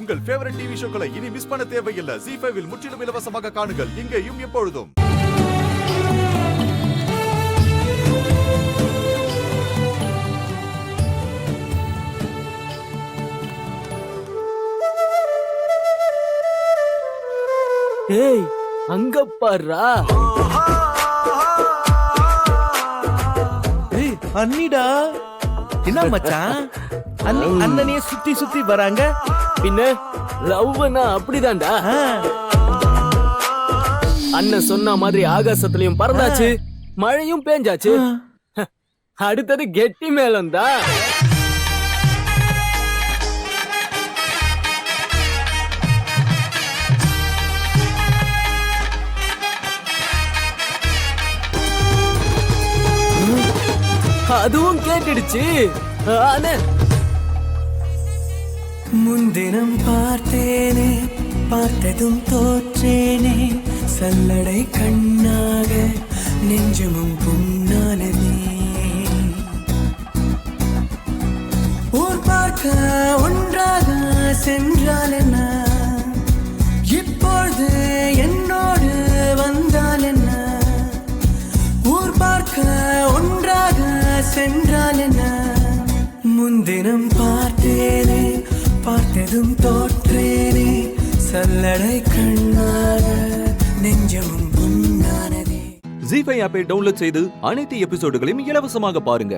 உங்கள் favourite TV ஷோக்களை இனி miss பண்ண தேவையில்லை. ZEE5 இல் முற்றிலும் இலவசமாக காணுங்கள், இங்கேயும் எப்பொழுதும். ஏய் அங்க பாருடா. ஏய் அண்ணிடா. என்ன மச்சான், அண்ணனே சுத்தி சுத்தி வராங்க. பின்ன லவ்னா அப்படிதான்டா. அண்ணன் சொன்ன மாதிரி ஆகாசத்துலயும் பறந்தாச்சு, மழையும் பேஞ்சாச்சு. அடுத்தது கெட்டி மேளம் தான். அதுவும் கேட்டுடுச்சு. முன்தினம் பார்த்தேனே, பார்த்ததும் தோற்றேனே, சல்லடை கண்ணாக நெஞ்சமும் புண்ணானதே. ஊர் பார்க்க ஒன்றாக சென்றால் என்ன, இப்பொழுது என்னோடு வந்தால் என்ன. ஊர் பார்க்க ஒன்றாக சென்றால் என்ன. முன்தினம் பார்த்தேனே, பார்த்ததும் தோற்றேனே, சல்லடை கண்ணாக நெஞ்சமும் புண்ணானதே. ZEE5 ஆப்பை டவுன்லோட் செய்து அனைத்து எபிசோடுகளையும் இலவசமாக பாருங்க.